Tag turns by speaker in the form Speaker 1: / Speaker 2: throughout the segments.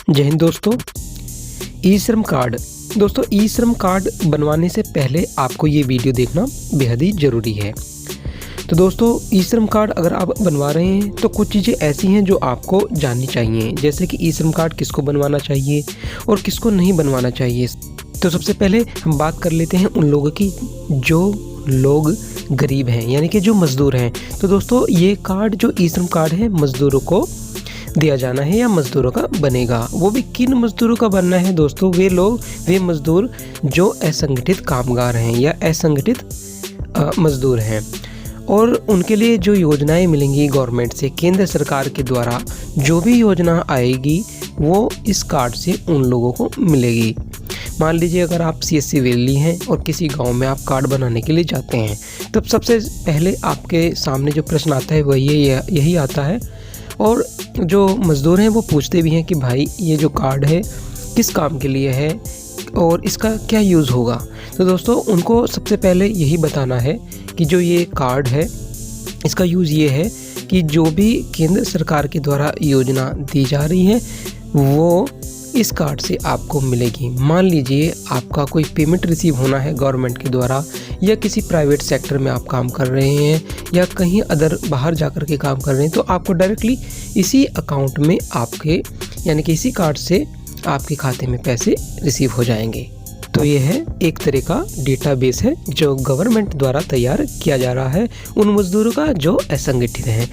Speaker 1: जय हिंद दोस्तों। ई श्रम कार्ड ई श्रम कार्ड बनवाने से पहले आपको ये वीडियो देखना बेहद ही ज़रूरी है। तो दोस्तों, ई श्रम कार्ड अगर आप बनवा रहे हैं तो कुछ चीज़ें ऐसी हैं जो आपको जाननी चाहिए, जैसे कि ई श्रम कार्ड किसको बनवाना चाहिए और किसको नहीं बनवाना चाहिए। तो सबसे पहले हम बात कर लेते हैं उन लोगों की जो लोग गरीब हैं, यानी कि जो मज़दूर हैं। तो दोस्तों, ये कार्ड जो ई श्रम कार्ड है मज़दूरों को दिया जाना है या मज़दूरों का बनेगा। वो भी किन मज़दूरों का बनना है दोस्तों? वे मज़दूर जो असंगठित कामगार हैं या असंगठित मज़दूर हैं, और उनके लिए जो योजनाएं मिलेंगी गवर्नमेंट से, केंद्र सरकार के द्वारा जो भी योजना आएगी वो इस कार्ड से उन लोगों को मिलेगी। मान लीजिए अगर आप CSC वैली हैं और किसी गांव में आप कार्ड बनाने के लिए जाते हैं, तब सबसे पहले आपके सामने जो प्रश्न आता है वह यही आता है, और जो मज़दूर हैं वो पूछते भी हैं कि भाई ये जो कार्ड है किस काम के लिए है और इसका क्या यूज़ होगा। तो दोस्तों, उनको सबसे पहले यही बताना है कि जो ये कार्ड है इसका यूज़ ये है कि जो भी केंद्र सरकार के द्वारा योजना दी जा रही है वो इस कार्ड से आपको मिलेगी। मान लीजिए आपका कोई पेमेंट रिसीव होना है गवर्नमेंट के द्वारा, या किसी प्राइवेट सेक्टर में आप काम कर रहे हैं या कहीं अदर बाहर जाकर के काम कर रहे हैं, तो आपको डायरेक्टली इसी अकाउंट में आपके यानी कि इसी कार्ड से आपके खाते में पैसे रिसीव हो जाएंगे। तो ये है एक तरह का डेटाबेस है जो गवर्नमेंट द्वारा तैयार किया जा रहा है उन मज़दूरों का जो असंगठित हैं।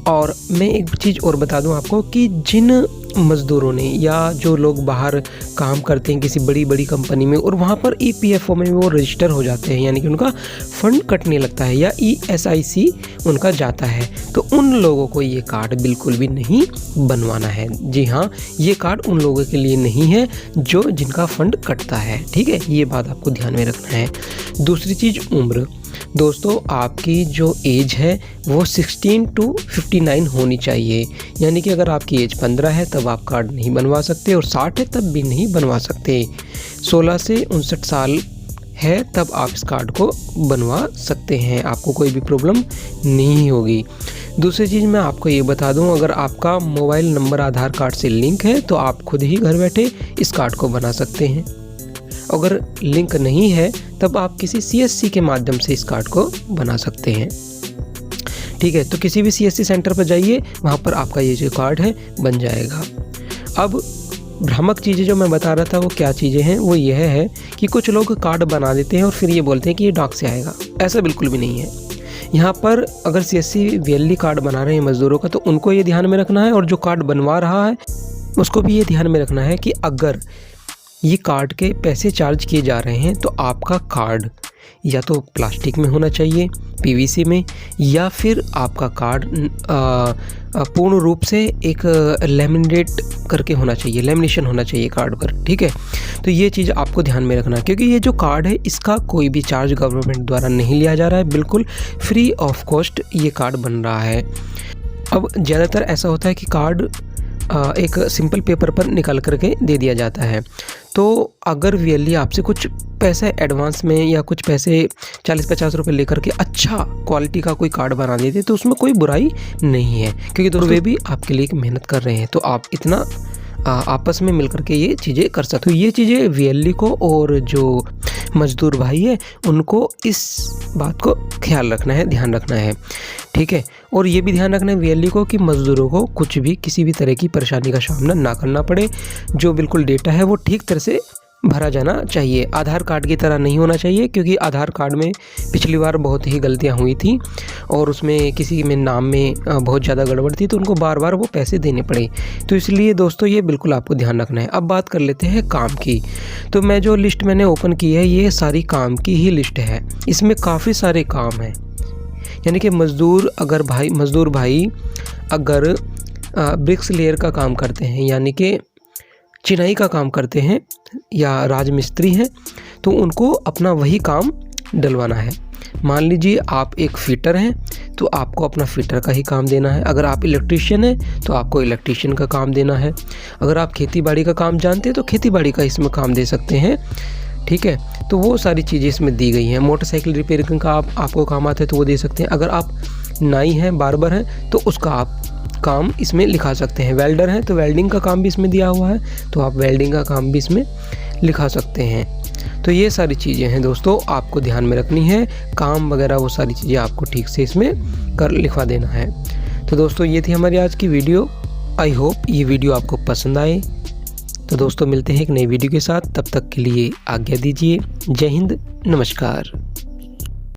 Speaker 1: और मैं एक चीज़ और बता दूं आपको कि जिन मज़दूरों ने या जो लोग बाहर काम करते हैं किसी बड़ी बड़ी कंपनी में और वहाँ पर EPFO में वो रजिस्टर हो जाते हैं, यानी कि उनका फ़ंड कटने लगता है या ESIC उनका जाता है, तो उन लोगों को ये कार्ड बिल्कुल भी नहीं बनवाना है। जी हाँ, ये कार्ड उन लोगों के लिए नहीं है जो जिनका फ़ंड कटता है। ठीक है, ये बात आपको ध्यान में रखना है। दूसरी चीज़, उम्र। दोस्तों, आपकी जो एज है वो 16 to 59 होनी चाहिए, यानी कि अगर आपकी एज 15 है तब आप कार्ड नहीं बनवा सकते, और 60 है तब भी नहीं बनवा सकते। 16 से 59 साल है तब आप इस कार्ड को बनवा सकते हैं, आपको कोई भी प्रॉब्लम नहीं होगी। दूसरी चीज़ मैं आपको ये बता दूं, अगर आपका मोबाइल नंबर आधार कार्ड से लिंक है तो आप खुद ही घर बैठे इस कार्ड को बना सकते हैं। अगर लिंक नहीं है तब आप किसी CSC के माध्यम से इस कार्ड को बना सकते हैं। ठीक है, तो किसी भी CSC सेंटर पर जाइए, वहाँ पर आपका ये जो कार्ड है बन जाएगा। अब भ्रामक चीज़ें जो मैं बता रहा था वो क्या चीज़ें हैं, वो यह है कि कुछ लोग कार्ड बना देते हैं और फिर ये बोलते हैं कि ये डाक से आएगा। ऐसा बिल्कुल भी नहीं है। यहाँ पर अगर CSC वैली कार्ड बना रहे हैं मज़दूरों का, तो उनको ये ध्यान में रखना है, और जो कार्ड बनवा रहा है उसको भी ये ध्यान में रखना है कि अगर ये कार्ड के पैसे चार्ज किए जा रहे हैं तो आपका कार्ड या तो प्लास्टिक में होना चाहिए, PVC में, या फिर आपका कार्ड पूर्ण रूप से एक लेमिनेट करके होना चाहिए, लेमिनेशन होना चाहिए कार्ड पर। ठीक है, तो ये चीज़ आपको ध्यान में रखना है, क्योंकि ये जो कार्ड है इसका कोई भी चार्ज गवर्नमेंट द्वारा नहीं लिया जा रहा है, बिल्कुल फ्री ऑफ कॉस्ट ये कार्ड बन रहा है। अब ज़्यादातर ऐसा होता है कि कार्ड एक सिंपल पेपर पर निकाल करके दे दिया जाता है, तो अगर VLE आपसे कुछ पैसे एडवांस में या कुछ पैसे 40-50 रुपये लेकर के अच्छा क्वालिटी का कोई कार्ड बना देते तो उसमें कोई बुराई नहीं है, क्योंकि दोस्तों वे भी आपके लिए मेहनत कर रहे हैं, तो आप इतना आपस में मिलकर के ये चीज़ें कर सकते हो। ये चीज़ें VLE को और जो मज़दूर भाई है उनको इस बात को ख्याल रखना है, ध्यान रखना है। ठीक है, और ये भी ध्यान रखना है VLE को कि मज़दूरों को कुछ भी किसी भी तरह की परेशानी का सामना ना करना पड़े। जो बिल्कुल डेटा है वो ठीक तरह से भरा जाना चाहिए, आधार कार्ड की तरह नहीं होना चाहिए, क्योंकि आधार कार्ड में पिछली बार बहुत ही गलतियां हुई थी और उसमें किसी में नाम में बहुत ज़्यादा गड़बड़ थी, तो उनको बार बार वो पैसे देने पड़े। तो इसलिए दोस्तों ये बिल्कुल आपको ध्यान रखना है। अब बात कर लेते हैं काम की। तो मैं जो लिस्ट मैंने ओपन की है ये सारी काम की ही लिस्ट है, इसमें काफ़ी सारे काम हैं, यानी कि मज़दूर भाई अगर ब्रिक्स लेयर का काम करते हैं, यानी कि चिनाई का काम करते हैं या राजमिस्त्री हैं, तो उनको अपना वही काम डलवाना है। मान लीजिए आप एक फिटर हैं तो आपको अपना फिटर का ही काम देना है। अगर आप इलेक्ट्रीशियन हैं तो आपको इलेक्ट्रीशियन का काम देना है। अगर आप खेती बाड़ी का काम जानते हैं तो खेती बाड़ी का इसमें काम दे सकते हैं। ठीक है, तो वो सारी चीज़ें इसमें दी गई हैं। मोटरसाइकिल रिपेयरिंग का आपको काम आता है तो वो दे सकते हैं। अगर आप नाई हैं, बार्बर हैं, तो उसका आप काम इसमें लिखा सकते हैं। वेल्डर हैं तो वेल्डिंग का काम भी इसमें दिया हुआ है, तो आप वेल्डिंग का काम भी इसमें लिखा सकते हैं। तो ये सारी चीज़ें हैं दोस्तों, आपको ध्यान में रखनी है। काम वगैरह वो सारी चीज़ें आपको ठीक से इसमें लिखवा देना है। तो दोस्तों ये थी हमारी आज की वीडियो। आई होप ये वीडियो आपको पसंद आए। तो दोस्तों मिलते हैं एक नई वीडियो के साथ, तब तक के लिए आज्ञा दीजिए। जय हिंद, नमस्कार।